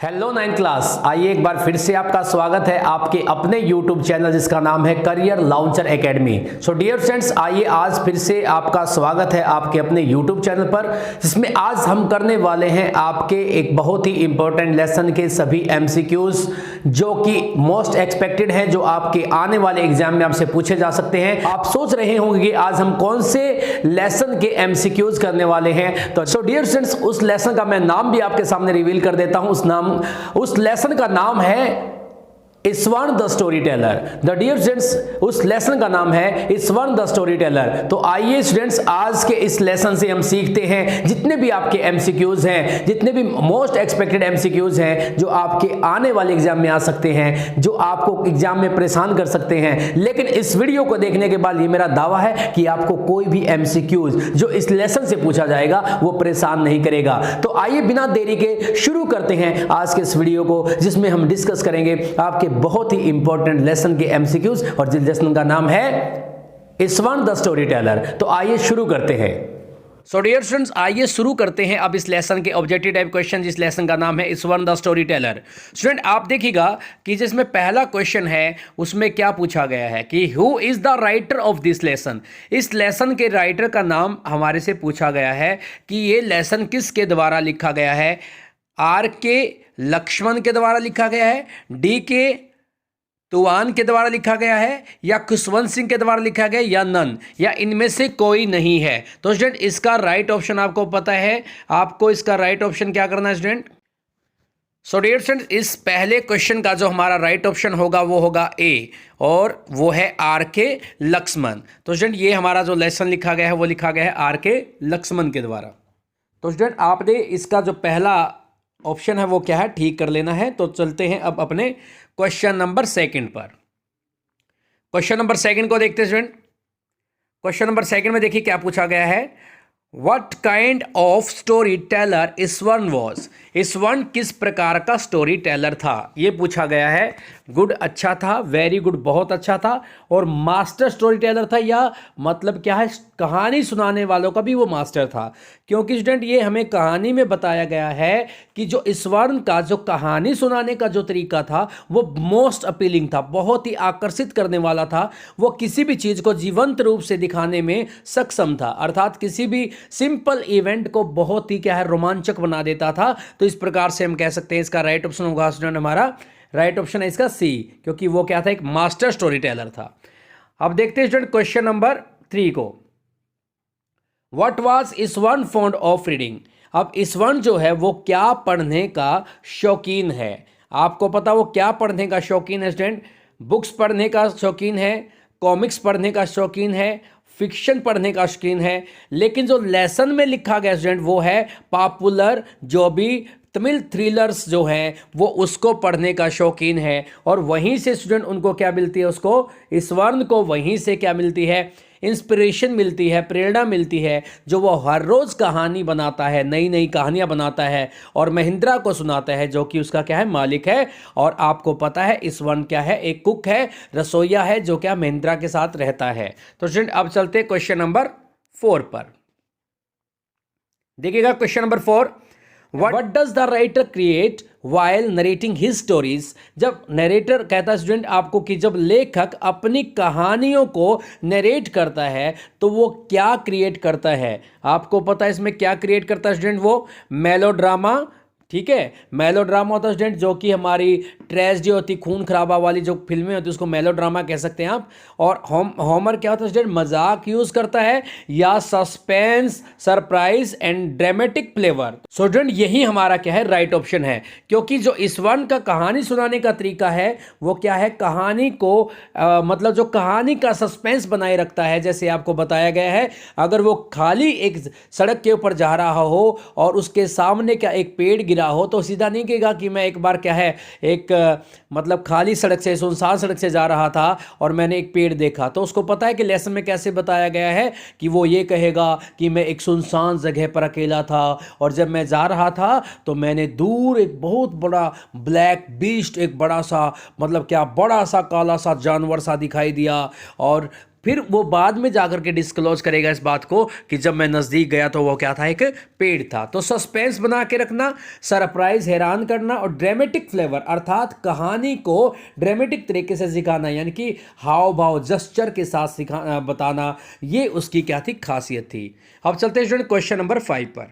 Hello 9th class, आइए एक बार फिर से आपका स्वागत है आपके अपने YouTube चैनल जिसका नाम है Career Launcher Academy. So dear friends, आइए आज फिर से आपका स्वागत है आपके अपने YouTube चैनल पर, जिसमें आज हम करने वाले हैं आपके एक बहुत ही इंपॉर्टेंट लेसन के सभी MCQs जो कि मोस्ट एक्सपेक्टेड हैं, जो आपके आने वाले एग्जाम में आपसे पूछे जा सकते हैं। आप सोच रहे होंगे कि आज हम कौन से लेसन के MCQs करने वाले हैं। तो सो डियर फ्रेंड्स, उस लेसन का मैं नाम भी आपके सामने रिवील कर देता हूं। उस लेसन का नाम है Iswaran the storyteller. The dear students, उस लेसन का नाम है इस्वान द स्टोरी टेलर। तो आइए स्टूडेंट्स, आज के इस लेसन से हम सीखते हैं जितने भी आपके MCQs हैं, जितने भी मोस्ट एक्सपेक्टेड MCQs हैं जो आपके आने वाले एग्जाम में आ सकते हैं, जो आपको एग्जाम में परेशान कर सकते हैं। लेकिन इस वीडियो को देखने के बाद ये मेरा दावा है कि आपको कोई भी MCQs जो इस लेसन से पूछा जाएगा वो परेशान नहीं करेगा। तो आइए बिना देरी के शुरू करते हैं आज के इस वीडियो को, जिसमें हम डिस्कस करेंगे आपके बहुत ही इंपॉर्टेंट लेसन के MCQs, और जिस लेसन का नाम है इस्वान द स्टोरी टेलर। तो आइए शुरू करते हैं। सो डियर स्टूडेंट्स, आइए शुरू करते हैं अब इस लेसन के ऑब्जेक्टिव टाइप क्वेश्चन, जिस लेसन का नाम है Iswaran the story teller. Student, आप देखिएगा कि जिसमें पहला क्वेश्चन है उसमें क्या पूछा गया है कि who is the writer of this lesson. इस लेसन के राइटर का नाम हमारे से पूछा गया है कि ये लेसन किसके द्वारा लिखा गया है। RK लक्ष्मण के द्वारा लिखा गया है, DK तुवान के द्वारा लिखा गया है, या खुशवंत सिंह के द्वारा लिखा गया, या नन, या इनमें से कोई नहीं है। तो स्टूडेंट, इसका राइट ऑप्शन आपको पता है। आपको इसका राइट ऑप्शन क्या करना है स्टूडेंट। सो डियर स्टूडेंट, इस पहले क्वेश्चन का जो हमारा राइट ऑप्शन होगा वो होगा A, और वो है RK लक्ष्मण। तो स्टूडेंट, ये हमारा जो लेसन लिखा गया है वो लिखा गया है RK लक्ष्मण के द्वारा। तो स्टूडेंट, आपने इसका जो पहला ऑप्शन है वो क्या है, ठीक कर लेना है। तो चलते हैं अब अपने क्वेश्चन नंबर 2 पर। क्वेश्चन नंबर 2 को देखते हैं स्टूडेंट। क्वेश्चन नंबर 2 में देखिए क्या पूछा गया है। What kind of story teller इस्वान was? इस्वान किस प्रकार का स्टोरी टेलर था, ये पूछा गया है। गुड अच्छा था, वेरी गुड बहुत अच्छा था, और मास्टर स्टोरी टेलर था, या मतलब क्या है, कहानी सुनाने वालों का भी वो मास्टर था। क्योंकि स्टूडेंट, ये हमें कहानी में बताया गया है कि जो इस्वान का जो कहानी सुनाने का जो तरीका था वो मोस्ट अपीलिंग था, बहुत ही आकर्षित करने वाला था। वो किसी भी चीज़ को जीवंत रूप से दिखाने में सक्षम था, अर्थात किसी भी सिंपल इवेंट को बहुत ही क्या है, रोमांचक बना देता था। तो इस प्रकार से हम कह सकते हैं इसका राइट ऑप्शन होगा स्टूडेंट, हमारा राइट ऑप्शन है इसका C, क्योंकि वो क्या था, एक मास्टर स्टोरी टेलर था। अब देखते हैं स्टूडेंट क्वेश्चन नंबर 3 को। What was Iswaran fond of reading. अब इस्वान जो है वो क्या पढ़ने का शौकीन है। आपको पता वो क्या पढ़ने का शौकीन है स्टूडेंट। बुक्स पढ़ने का शौकीन है, कॉमिक्स पढ़ने का शौकीन है, फिक्शन पढ़ने का शौकीन है। लेकिन जो लेसन में लिखा गया स्टूडेंट वो है पॉपुलर जो भी तमिल थ्रिलर्स जो हैं वो उसको पढ़ने का शौकीन है। और वहीं से स्टूडेंट उनको क्या मिलती है, उसको इस्वान को वहीं से क्या मिलती है, इंस्पिरेशन मिलती है, प्रेरणा मिलती है, जो वो हर रोज़ कहानी बनाता है, नई नई कहानियाँ बनाता है और महिंद्रा को सुनाता है, जो कि उसका क्या है, मालिक है। और आपको पता है इस्वान क्या है, एक कुक है, रसोइया है, जो क्या महिंद्रा के साथ रहता है। तो स्टूडेंट, अब चलते हैं क्वेश्चन नंबर 4 पर। देखिएगा question number 4। What does the writer create while narrating his stories? जब नरेटर कहता है स्टूडेंट आपको कि जब लेखक अपनी कहानियों को नरेट करता है तो वो क्या क्रिएट करता है। आपको पता है इसमें क्या क्रिएट करता है स्टूडेंट, वो मेलोड्रामा। ठीक है, मेलोड्रामा होता है स्टूडेंट जो कि हमारी ट्रेजेडी होती, खून खराबा वाली जो फिल्में होती है उसको मेलोड्रामा कह सकते हैं आप। और होमर क्या होता है स्टूडेंट, मजाक यूज करता है, या suspense, surprise and dramatic flavour. So student, यही हमारा क्या है, राइट ऑप्शन है। क्योंकि जो इस्वान का कहानी सुनाने का तरीका है वो क्या है, कहानी को मतलब जो कहानी का सस्पेंस बनाए रखता है। जैसे आपको बताया गया है, अगर वो खाली एक सड़क के ऊपर जा रहा हो और उसके सामने क्या एक पेड़ गिरा हो तो सीधा नहीं कहेगा कि मैं एक बार क्या है, एक मतलब खाली सड़क से, सुनसान सड़क से जा रहा था और मैंने एक पेड़ देखा। तो उसको पता है कि लेसन में कैसे बताया गया है कि वो ये कहेगा कि मैं एक सुनसान जगह पर अकेला था और जब मैं जा रहा था तो मैंने दूर एक बहुत बड़ा ब्लैक बीस्ट, एक बड़ा सा मतलब क्या, बड़ा सा काला सा जानवर सा दिखाई दिया, और फिर वो बाद में जाकर के डिस्क्लोज करेगा इस बात को कि जब मैं नज़दीक गया तो वो क्या था, एक पेड़ था। तो सस्पेंस बना के रखना, सरप्राइज हैरान करना, और ड्रामेटिक फ्लेवर अर्थात कहानी को ड्रामेटिक तरीके से सिखाना, यानी कि हाव भाव जस्चर के साथ बताना, ये उसकी क्या थी, खासियत थी। अब चलते हैं स्टूडेंट क्वेश्चन नंबर 5 पर।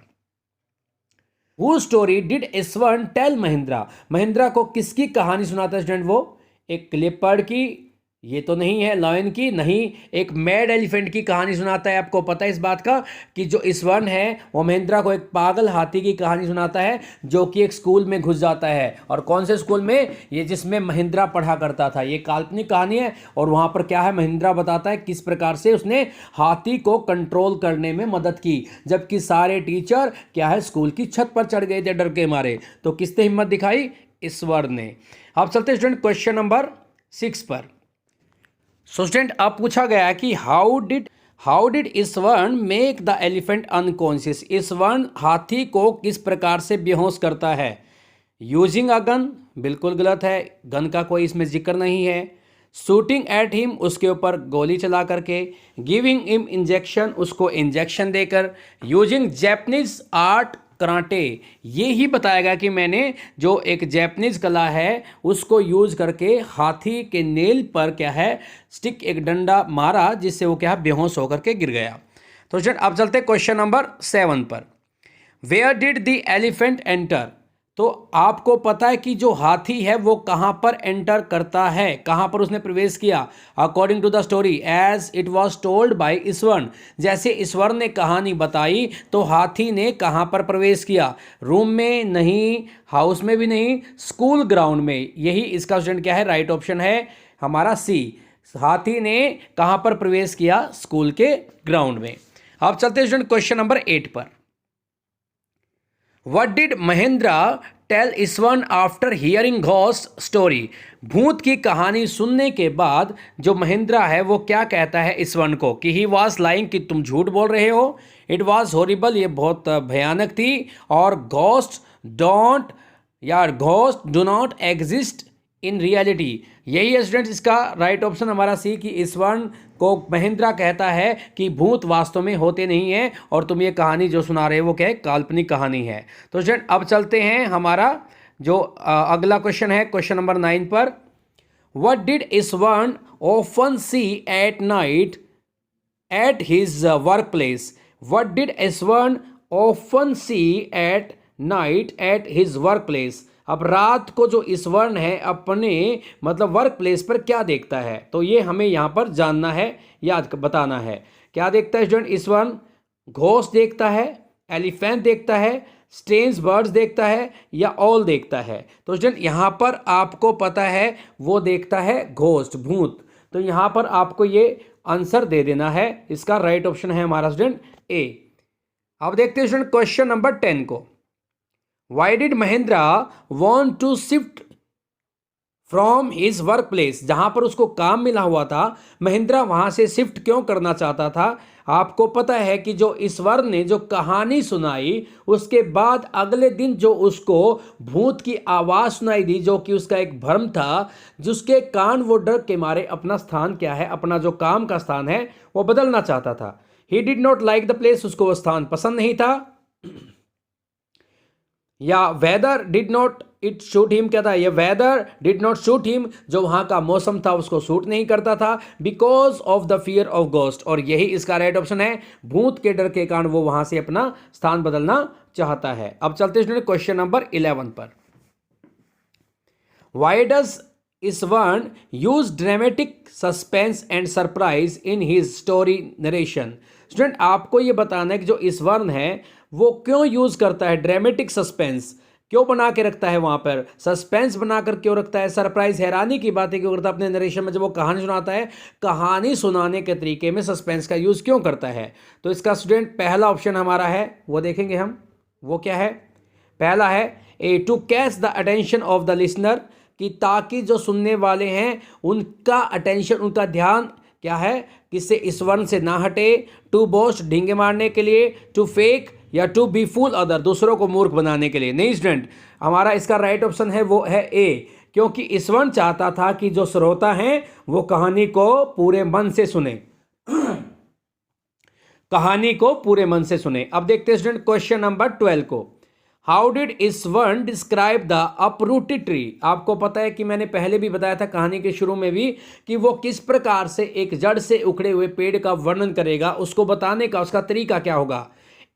Whose story did S1 tell Mahindra? Mahindra को किसकी कहानी सुनाता है स्टूडेंट? वो एक लेपर्ड की, ये तो नहीं है, लायन की नहीं, एक मैड एलिफेंट की कहानी सुनाता है। आपको पता है इस बात का कि जो S1 है वो महिंद्रा को एक पागल हाथी की कहानी सुनाता है, जो कि एक स्कूल में घुस जाता है। और कौन से स्कूल में? ये जिसमें महिंद्रा पढ़ा करता था। ये काल्पनिक कहानी है और वहां पर क्या है, महिंद्रा बताता है किस प्रकार से उसने हाथी को कंट्रोल करने में मदद की, जबकि सारे टीचर क्या है, स्कूल की छत पर चढ़ गए थे डर के मारे। तो किसने हिम्मत दिखाई? S1 ने। अब चलते स्टूडेंट क्वेश्चन नंबर 6 पर। सो स्टूडेंट अब पूछा गया कि how did S1 make the elephant unconscious? S1 हाथी को किस प्रकार से बेहोश करता है? यूजिंग अ गन, बिल्कुल गलत है, गन का कोई इसमें जिक्र नहीं है। शूटिंग एट हिम, उसके ऊपर गोली चला करके। गिविंग हिम इंजेक्शन, उसको इंजेक्शन देकर। यूजिंग जैपनीज आर्ट कराटे, ये ही बताया गया कि मैंने जो एक जैपनीज कला है उसको यूज करके हाथी के नेल पर क्या है, स्टिक, एक डंडा मारा, जिससे वो क्या, बेहोश होकर के गिर गया। तो स्टूडेंट अब चलते क्वेश्चन नंबर 7 पर। Where did the elephant enter? तो आपको पता है कि जो हाथी है वो कहां पर एंटर करता है, कहां पर उसने प्रवेश किया? According to the story as it was told by S1, जैसे ईश्वर ने कहानी बताई तो हाथी ने कहां पर प्रवेश किया? रूम में नहीं, हाउस में भी नहीं, स्कूल ग्राउंड में। यही इसका स्टूडेंट क्या है, राइट ऑप्शन है हमारा सी। हाथी ने कहां पर प्रवेश किया? स्कूल के ग्राउंड में। अब चलते स्टूडेंट क्वेश्चन नंबर 8 पर। What did Mahindra tell S1 after hearing ghost story? भूत की कहानी सुनने के बाद जो महिंद्रा है वो क्या कहता है S1 को कि ही वॉज लाइंग, कि तुम झूठ बोल रहे हो। इट वॉज हॉरिबल, ये बहुत भयानक थी। और ghost do not exist in reality, यही है स्टूडेंट्स इसका राइट ऑप्शन हमारा सी, कि S1 को महिंद्रा कहता है कि भूत वास्तव में होते नहीं हैं और तुम ये कहानी जो सुना रहे हो वो क्या है, काल्पनिक कहानी है। तो स्टूडेंट अब चलते हैं हमारा जो अगला क्वेश्चन है, क्वेश्चन नंबर 9 पर। What did S1 often see at night at his work place? What did S1 often see at night at his work place? अब रात को जो S1 है अपने मतलब वर्क प्लेस पर क्या देखता है? तो ये हमें यहाँ पर जानना है, याद बताना है। क्या देखता है स्टूडेंट S1? घोस्ट देखता है, एलिफेंट देखता है, स्ट्रेंज बर्ड्स देखता है, या ऑल देखता है? तो स्टूडेंट यहाँ पर आपको पता है वो देखता है घोस्ट, भूत। तो यहाँ पर आपको ये आंसर दे देना है, इसका राइट ऑप्शन है हमारा स्टूडेंट ए। अब देखते हैं स्टूडेंट क्वेश्चन नंबर 10 को। Why did Mahindra want to shift from his work place? जहां पर उसको काम मिला हुआ था, महिंद्रा वहां से शिफ्ट क्यों करना चाहता था? आपको पता है कि जो ईश्वर ने जो कहानी सुनाई उसके बाद अगले दिन जो उसको भूत की आवाज सुनाई दी, जो कि उसका एक भ्रम था, जिसके कान वो डर के मारे अपना स्थान क्या है, अपना जो काम का स्थान है वो बदलना चाहता था। He did not like the place, उसको वो स्थान पसंद नहीं था। या whether did not it shoot him, क्या था ये? Whether did not shoot him, जो वहां का मौसम था उसको सूट नहीं करता था। Because of the fear of ghost, और यही इसका राइट ऑप्शन है, भूत के डर के कारण वो वहां से अपना स्थान बदलना चाहता है। अब चलते हैं क्वेश्चन नंबर 11 पर। Why does S1 use dramatic suspense and surprise in his story narration? Student आपको ये बताना है कि जो S1 है वो क्यों यूज करता है ड्रामेटिक सस्पेंस, क्यों बना के रखता है, वहां पर सस्पेंस बनाकर क्यों रखता है, सरप्राइज हैरानी की बातें क्यों करता है अपने नरेशन में? जब वो कहानी सुनाता है, कहानी सुनाने के तरीके में सस्पेंस का यूज क्यों करता है? तो इसका स्टूडेंट पहला ऑप्शन हमारा है, वो देखेंगे हम, वो क्या है? पहला है A, to catch the attention of the listener, कि ताकि जो सुनने वाले हैं उनका अटेंशन, उनका ध्यान क्या है, किससे? S1 से ना हटे। टू बोस्ट, ढींगे मारने के लिए। टू फेक या टू बी फूल अदर, दूसरों को मूर्ख बनाने के लिए। नहीं स्टूडेंट, हमारा इसका राइट ऑप्शन है वो है ए, क्योंकि S1 चाहता था कि जो श्रोता हैं वो कहानी को पूरे मन से सुने। कहानी को पूरे मन से सुने। अब देखते हैं स्टूडेंट क्वेश्चन नंबर 12 को। How did Iswaran describe the uprooted tree. आपको पता है कि मैंने पहले भी बताया था कहानी के शुरू में भी कि वो किस प्रकार से एक जड़ से उखड़े हुए पेड़ का वर्णन करेगा, उसको बताने का उसका तरीका क्या होगा।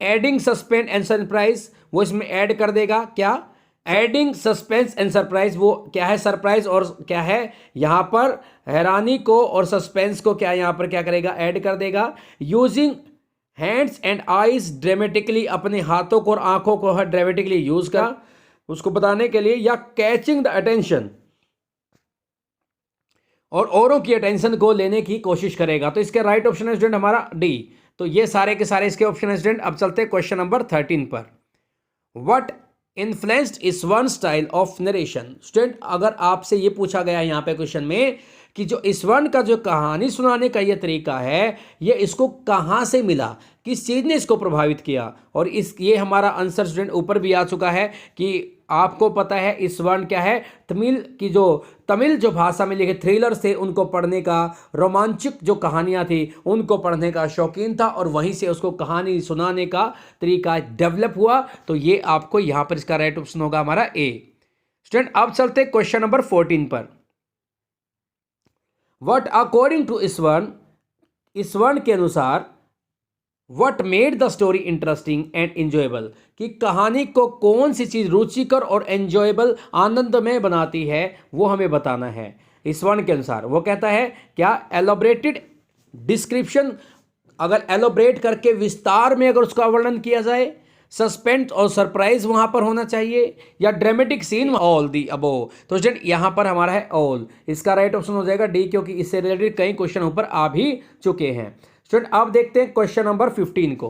एडिंग सस्पेंस एंड सरप्राइज, वो इसमें ऐड कर देगा। क्या एडिंग सस्पेंस एंड सरप्राइज, वो क्या है सरप्राइज और क्या है यहाँ पर हैरानी को और सस्पेंस को क्या यहाँ पर क्या करेगा ऐड कर देगा। Using hands and eyes dramatically, अपने हाथों को और आंखों को ड्रामेटिकली यूज करा उसको बताने के लिए। या कैचिंग द अटेंशन, और औरों की अटेंशन को लेने की कोशिश करेगा। तो इसके राइट ऑप्शन है स्टूडेंट हमारा डी। तो ये सारे के सारे इसके ऑप्शन है स्टूडेंट। अब चलते हैं क्वेश्चन नंबर 13 पर। What influenced Iswaran style of narration. Student अगर आपसे ये पूछा गया यहाँ पे क्वेश्चन में कि जो इसवन का जो कहानी सुनाने का ये तरीका है, ये इसको कहाँ से मिला, किस चीज़ ने इसको प्रभावित किया। और ये हमारा आंसर स्टूडेंट ऊपर भी आ चुका है कि आपको पता है इसवन क्या है, तमिल जो भाषा में लिखे थ्रिलर थे उनको पढ़ने का, रोमांचक जो कहानियाँ थी उनको पढ़ने का शौकीन था और वहीं से उसको कहानी सुनाने का तरीका डेवलप हुआ। तो ये आपको यहाँ पर इसका राइट ऑप्शन होगा हमारा ए। स्टूडेंट अब चलते क्वेश्चन नंबर 14 पर। What according to इसवन के अनुसार What made the story interesting and enjoyable, कि कहानी को कौन सी चीज रुचिकर और एंजॉयबल आनंदमय बनाती है वो हमें बताना है। इसवन के अनुसार वो कहता है क्या एलोबरेटेड डिस्क्रिप्शन, अगर एलोबरेट करके विस्तार में अगर उसका वर्णन किया जाए, सस्पेंस और सरप्राइज वहां पर होना चाहिए, या dramatic scene, all the above. तो स्टूडेंट यहां पर हमारा है ऑल। इसका राइट ऑप्शन हो जाएगा डी, क्योंकि इससे रिलेटेड कई क्वेश्चन ऊपर आ भी चुके हैं। स्टूडेंट अब देखते हैं क्वेश्चन नंबर 15 को।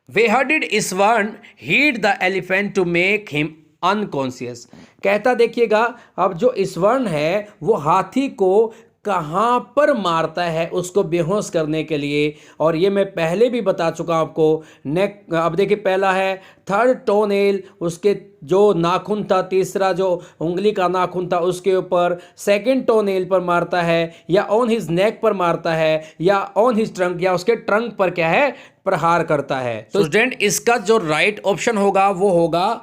Where did Iswaran hit the elephant to make him unconscious. कहता देखिएगा अब जो इसवन है वो हाथी को कहाँ पर मारता है उसको बेहोश करने के लिए। और ये मैं पहले भी बता चुका हूँ आपको। नेक अब देखिए पहला है थर्ड टोनेल, उसके जो नाखून था, तीसरा जो उंगली का नाखून था उसके ऊपर, सेकंड टोनेल पर मारता है, या ऑन हिज नेक पर मारता है, या ऑन हिज ट्रंक, या उसके ट्रंक पर क्या है प्रहार करता है। तो स्टूडेंट इसका जो राइट ऑप्शन होगा वो होगा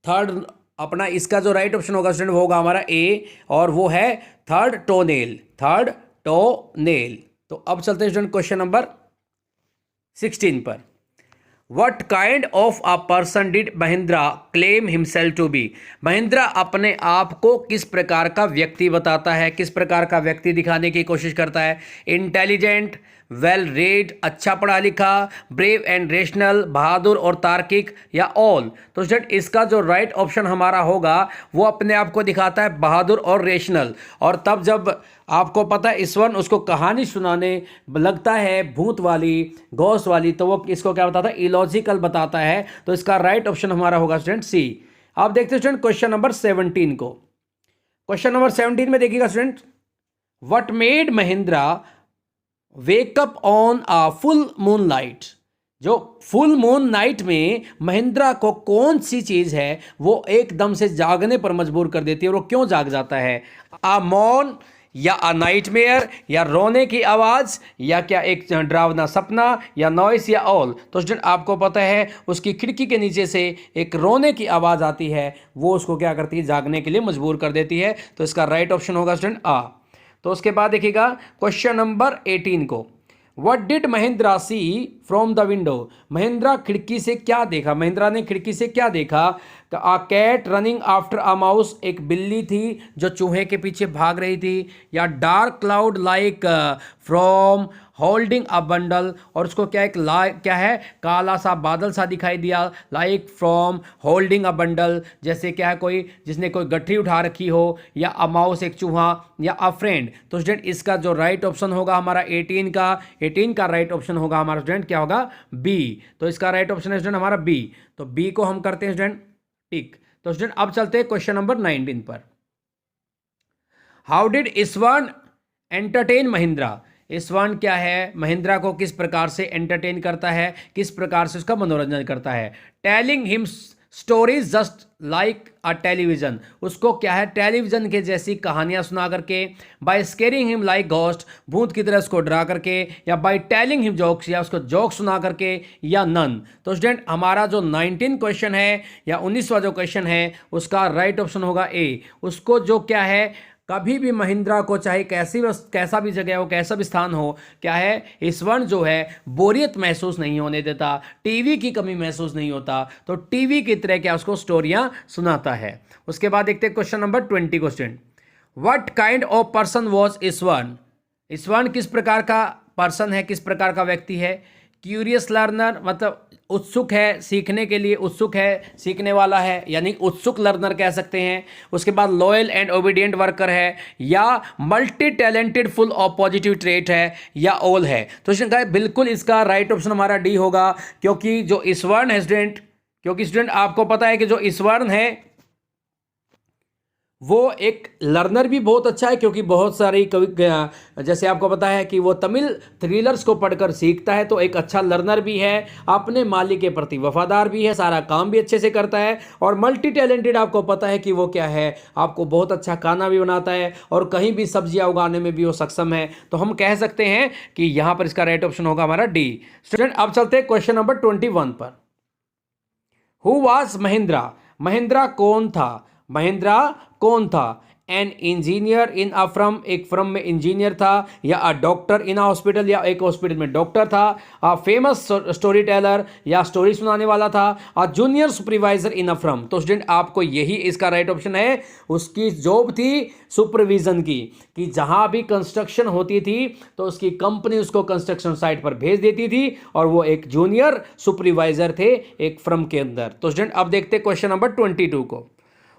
थर्ड अपना, इसका जो राइट ऑप्शन होगा स्टूडेंट वो होगा हमारा ए, और वो है थर्ड टोनेल। तो अब चलते हैं स्टूडेंट क्वेश्चन नंबर 16 पर। What kind of a person did Mahindra claim himself to be? Mahindra अपने आप को किस प्रकार का व्यक्ति बताता है, किस प्रकार का व्यक्ति दिखाने की कोशिश करता है। इंटेलिजेंट, वेल रेड, अच्छा पढ़ा लिखा, ब्रेव एंड रेशनल, बहादुर और तार्किक, या ऑल। तो स्टूडेंट इसका जो राइट ऑप्शन हमारा होगा वो अपने आप को दिखाता है बहादुर और रेशनल। और तब जब आपको पता है इसवन उसको कहानी सुनाने लगता है भूत वाली, घोस्ट वाली, तो वो इसको क्या बताता है इलॉजिकल बताता है। तो इसका राइट ऑप्शन हमारा होगा स्टूडेंट सी। अब देखते हैं स्टूडेंट क्वेश्चन नंबर 17 को। क्वेश्चन नंबर 17 में देखिएगा student, what made Mahindra wake up on a full moon night. जो फुल मून नाइट में महिंद्रा को कौन सी चीज है वो एकदम से जागने पर मजबूर कर देती है, और वो क्यों जाग जाता है। अ मॉन, या अ नाइटमेयर, या रोने की आवाज, या क्या एक डरावना सपना, या नॉइस, या ऑल। तो स्टूडेंट आपको पता है उसकी खिड़की के नीचे से एक रोने की आवाज आती है, वो उसको क्या करती है जागने के लिए मजबूर कर देती है। तो इसका राइट ऑप्शन होगा स्टूडेंट आ। तो उसके बाद देखिएगा क्वेश्चन नंबर 18 को। What did Mahindra see from the window. Mahindra खिड़की से क्या देखा, महिंद्रा ने खिड़की से क्या देखा। A cat running after a mouse, एक बिल्ली थी जो चूहे के पीछे भाग रही थी, या dark cloud like from holding a bundle, और उसको क्या एक क्या है काला सा बादल सा दिखाई दिया, like from holding a bundle, जैसे क्या है कोई जिसने कोई गठरी उठा रखी हो, या अ माउस एक चूहा, या अ फ्रेंड। तो स्टूडेंट इसका जो राइट ऑप्शन होगा हमारा 18 का राइट ऑप्शन होगा हमारा स्टूडेंट क्या होगा बी। तो इसका राइट ऑप्शन है स्टूडेंट हमारा बी। तो बी को हम करते हैं स्टूडेंट टिक। तो स्टूडेंट अब चलते हैं क्वेश्चन नंबर 19 पर। How did Iswaran entertain Mahendra. Iswaran क्या है महिंद्रा को किस प्रकार से एंटरटेन करता है, किस प्रकार से उसका मनोरंजन करता है। Telling him stories just like a television, उसको क्या है टेलीविजन के जैसी कहानियां सुना करके, by scaring him like ghost, भूत की तरह उसको डरा करके, या बाय टेलिंग हिम जोक्स, या उसको जोक सुना करके, या नन। तो स्टूडेंट हमारा जो 19 क्वेश्चन है या 19वां जो क्वेश्चन है उसका राइट ऑप्शन होगा ए। उसको जो क्या है कभी भी महिंद्रा को चाहे कैसा भी जगह हो, कैसा भी स्थान हो, क्या है इस वर्ण जो है बोरियत महसूस नहीं होने देता, टीवी की कमी महसूस नहीं होता, तो टीवी की तरह क्या उसको स्टोरियां सुनाता है। उसके बाद देखते हैं question number 20 question, what kind of person was Iswaran. Iswaran किस प्रकार का पर्सन है, किस प्रकार का व्यक्ति है। क्यूरियस लर्नर मतलब उत्सुक है सीखने के लिए, उत्सुक है सीखने वाला है, यानी उत्सुक लर्नर कह सकते हैं। उसके बाद लॉयल एंड ओबीडियंट वर्कर है, या multi talented full of positive trait है, या ऑल है। तो इसका बिल्कुल इसका राइट ऑप्शन हमारा डी होगा, क्योंकि जो ईश्वरण है स्टूडेंट, क्योंकि स्टूडेंट आपको पता है कि जो ईश्वरण है वो एक लर्नर भी बहुत अच्छा है, क्योंकि बहुत सारी कवि जैसे आपको पता है कि वो तमिल थ्रिलर्स को पढ़कर सीखता है, तो एक अच्छा लर्नर भी है, अपने मालिक के प्रति वफादार भी है, सारा काम भी अच्छे से करता है, और मल्टी टैलेंटेड आपको पता है कि वो क्या है, आपको बहुत अच्छा खाना भी बनाता है, और कहीं भी सब्जियां उगाने में भी वो सक्षम है। तो हम कह सकते हैं कि यहां पर इसका राइट ऑप्शन होगा हमारा डी। स्टूडेंट अब चलते हैं क्वेश्चन नंबर 21 पर। हु वाज महिंद्रा, महिंद्रा कौन था, महिंद्रा कौन था। An engineer in a firm, एक फर्म में इंजीनियर था, या a doctor in a hospital, या एक हॉस्पिटल में डॉक्टर था, अ फेमस स्टोरी टेलर, या स्टोरी सुनाने वाला था, a junior supervisor in a firm. तो स्टूडेंट आपको यही इसका राइट ऑप्शन है। उसकी जॉब थी सुपरविजन की, कि जहां भी कंस्ट्रक्शन होती थी तो उसकी कंपनी उसको कंस्ट्रक्शन साइट पर भेज देती थी, और वो एक जूनियर सुपरवाइजर थे एक फर्म के अंदर। तो स्टूडेंट अब देखते हैं क्वेश्चन नंबर 22 को।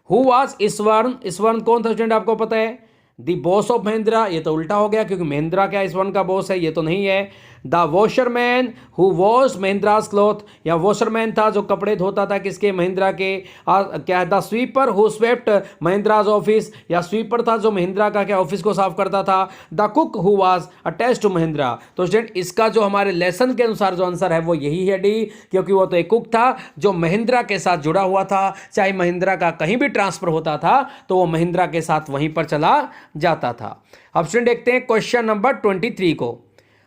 हु वाज ईश्वरण, ईश्वरण कौन था स्टूडेंट आपको पता है। द बॉस ऑफ महिंद्रा, ये तो उल्टा हो गया, क्योंकि महिंद्रा क्या ईश्वरण का बॉस है, ये तो नहीं है। The washerman who wash Mahendra's cloth, या वॉशरमैन था जो कपड़े धोता था किसके, महिंद्रा के। क्या है the sweeper who swept Mahendra's office, या स्वीपर था जो महिंद्रा का क्या ऑफिस को साफ करता था। The cook who was attached to Mahindra. तो स्टूडेंट इसका जो हमारे लेसन के अनुसार जो आंसर है वो यही है डी, क्योंकि वो तो एक कुक था जो महिंद्रा के साथ जुड़ा हुआ था, चाहे महिंद्रा का कहीं भी ट्रांसफर होता था तो वो महिंद्रा के साथ वहीं पर चला जाता था। अब स्टूडेंट देखते हैं क्वेश्चन नंबर 23 को।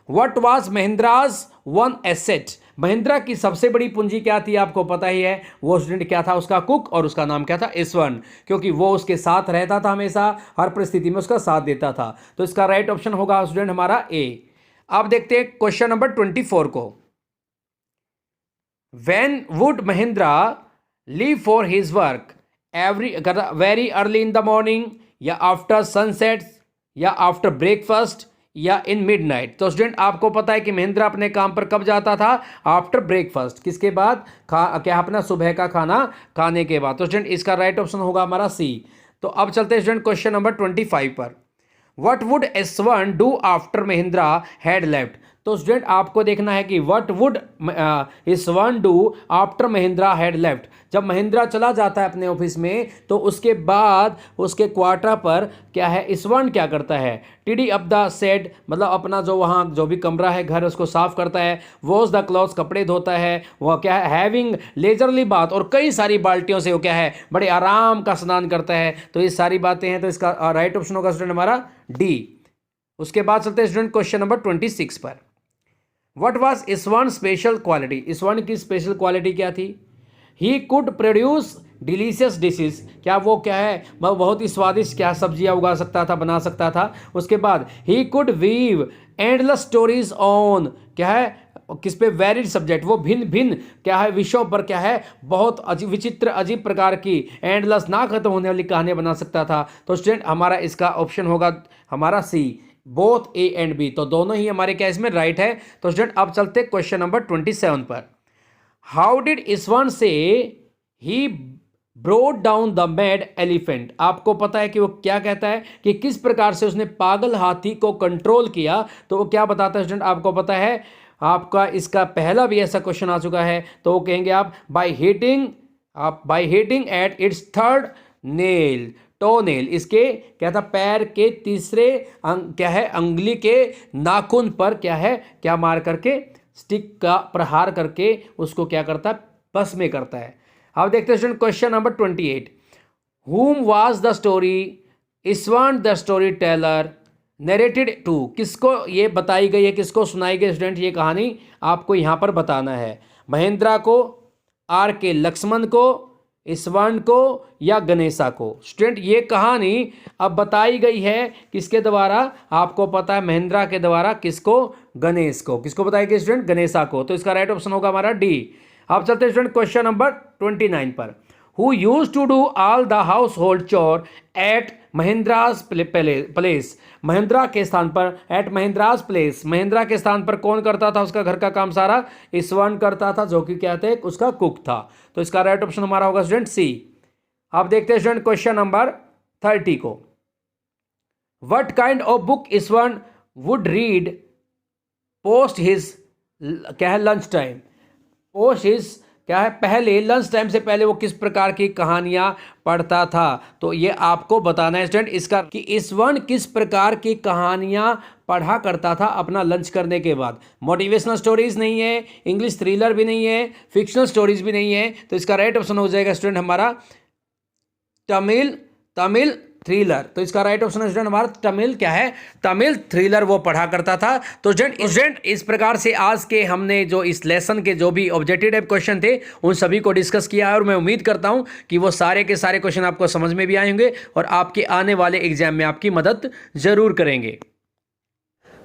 What was Mahendra's one asset, Mahendra की सबसे बड़ी पूंजी क्या थी आपको पता ही है। वो स्टूडेंट क्या था, उसका कुक, और उसका नाम क्या था, ईश्वरण, क्योंकि वो उसके साथ रहता था हमेशा, हर परिस्थिति में उसका साथ देता था। तो इसका राइट ऑप्शन होगा स्टूडेंट हमारा ए। अब देखते हैं क्वेश्चन नंबर 24 को। When would Mahindra leave for his work, very early in the morning, या आफ्टर सनसेट, या आफ्टर ब्रेकफास्ट, या इन मिडनाइट। तो स्टूडेंट आपको पता है कि महिंद्रा अपने काम पर कब जाता था, आफ्टर ब्रेकफास्ट, किसके बाद, क्या अपना सुबह का खाना खाने के बाद। तो स्टूडेंट इसका राइट ऑप्शन होगा हमारा सी। तो अब चलते हैं स्टूडेंट क्वेश्चन नंबर 25 पर। What would Yashwant do after Mahindra had left. तो स्टूडेंट आपको देखना है कि what would Yashwant do after Mahindra had left. जब महिंद्रा चला जाता है अपने ऑफिस में तो उसके बाद उसके क्वार्टर पर क्या है, यशवंत क्या करता है, टिडी अप द सेड, मतलब अपना जो वहाँ जो भी कमरा है घर उसको साफ करता है, वॉश द क्लॉथ्स, कपड़े धोता है, वह क्या है हैविंग लेजरली बात, और कई सारी बाल्टियों से वो क्या है बड़े आराम का स्नान करता है। तो ये सारी बातें हैं, तो इसका राइट ऑप्शन होगा स्टूडेंट हमारा डी। उसके बाद चलते हैं स्टूडेंट क्वेश्चन नंबर 26 पर। What was Yashwant special quality, Yashwant की स्पेशल क्वालिटी क्या थी। He could produce delicious dishes, क्या वो क्या है बहुत ही स्वादिष्ट क्या सब्जियां उगा सकता था, बना सकता था। उसके बाद ही could weave endless stories on, क्या है किस पे, वेरिड सब्जेक्ट, वो भिन्न भिन्न क्या है विषयों पर क्या है बहुत विचित्र अजीब प्रकार की एंडलेस ना खत्म होने वाली कहानियां बना सकता था। तो स्टूडेंट हमारा इसका ऑप्शन होगा हमारा सी, बोथ ए एंड बी, तो दोनों ही हमारे क्या इसमें राइट है। तो स्टूडेंट अब चलते क्वेश्चन नंबर 27 पर। हाउ डिड यशवंत से ही brought down the mad elephant, आपको पता है कि वो क्या कहता है कि किस प्रकार से उसने पागल हाथी को कंट्रोल किया। तो वो क्या बताता है स्टूडेंट आपको पता है, आपका इसका पहला भी ऐसा क्वेश्चन आ चुका है। तो वो कहेंगे आप by hitting at its third nail, toe nail, इसके क्या था पैर के तीसरे क्या है अंगुली के नाखून पर क्या है क्या मार करके स्टिक का प्रहार करके उसको क्या करता है बस में करता है। अब देखते हैं student question number 28। Whom was the story Iswan the story teller narrated to? किसको ये बताई गई है, किसको सुनाई गई स्टूडेंट ये कहानी, आपको यहाँ पर बताना है। महेंद्रा को, आर के लक्ष्मण को, ईश्वन को या गणेशा को। स्टूडेंट ये कहानी अब बताई गई है किसके द्वारा, आपको पता है महेंद्रा के द्वारा। किसको? गणेश को। किसको बताई गई स्टूडेंट? गणेशा को। तो इसका राइट ऑप्शन होगा हमारा डी। अब चलते हैं स्टूडेंट क्वेश्चन नंबर 29 पर। Who used to do all the household chore at Mahindra's place? Mahindra के स्थान पर, एट महिंद्राज प्लेस, महिंद्रा के स्थान पर कौन करता था उसका घर का काम सारा? ईश्वन करता था, जो कि क्या थे? उसका कुक था। तो इसका राइट ऑप्शन हमारा होगा स्टूडेंट सी। अब देखते हैं स्टूडेंट क्वेश्चन नंबर 30 को। What kind of book Iswaran would read post his, क्या है, लंच टाइम। पोस्ट हिज क्या है, पहले लंच टाइम से पहले वो किस प्रकार की कहानियां पढ़ता था। तो ये आपको बताना है स्टूडेंट इसका कि ईश्वन किस प्रकार की कहानियां पढ़ा करता था अपना लंच करने के बाद। मोटिवेशनल स्टोरीज नहीं है, इंग्लिश थ्रिलर भी नहीं है, फिक्शनल स्टोरीज भी नहीं है। तो इसका राइट ऑप्शन हो जाएगा स्टूडेंट हमारा तमिल थ्रिलर। तो इसका राइट ऑप्शन है स्टूडेंट हमारा तमिल, क्या है, तमिल थ्रिलर वो पढ़ा करता था। तो स्टूडेंट इस प्रकार से आज के हमने जो इस लेसन के जो भी ऑब्जेक्टिव टाइप क्वेश्चन थे उन सभी को डिस्कस किया है, और मैं उम्मीद करता हूं कि वो सारे के सारे क्वेश्चन आपको समझ में भी आएंगे और आपके आने वाले एग्जाम में आपकी मदद जरूर करेंगे।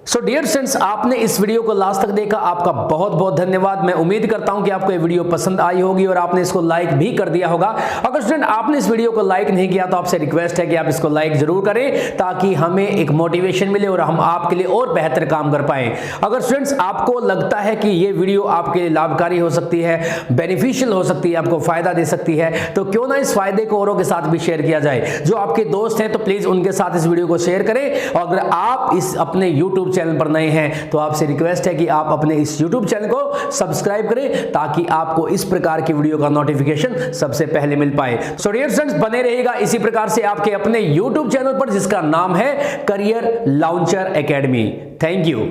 सो डियर फ्रेंड्स, आपने इस वीडियो को लास्ट तक देखा, आपका बहुत बहुत धन्यवाद। मैं उम्मीद करता हूं कि आपको ये वीडियो पसंद आई होगी और आपने इसको लाइक भी कर दिया होगा। अगर स्टूडेंट आपने इस वीडियो को लाइक नहीं किया तो आपसे रिक्वेस्ट है कि आप इसको लाइक जरूर करें, ताकि हमें एक मोटिवेशन मिले और हम आपके लिए और बेहतर काम कर पाएं। अगर स्टूडेंट्स आपको लगता है कि ये वीडियो आपके लिए लाभकारी हो सकती है, बेनिफिशियल हो सकती है, आपको फायदा दे सकती है, तो क्यों ना इस फायदे को औरों के साथ भी शेयर किया जाए। जो आपके दोस्त हैं तो प्लीज उनके साथ इस वीडियो को शेयर करें। और अगर आप इस अपने यूट्यूब चैनल पर नए हैं तो आपसे रिक्वेस्ट है कि आप अपने इस यूट्यूब चैनल को सब्सक्राइब करें, ताकि आपको इस प्रकार की वीडियो का नोटिफिकेशन सबसे पहले मिल पाए। सो डियर फ्रेंड्स, बने रहिएगा इसी प्रकार से आपके अपने यूट्यूब चैनल पर, जिसका नाम है Career Launcher academy. Thank you.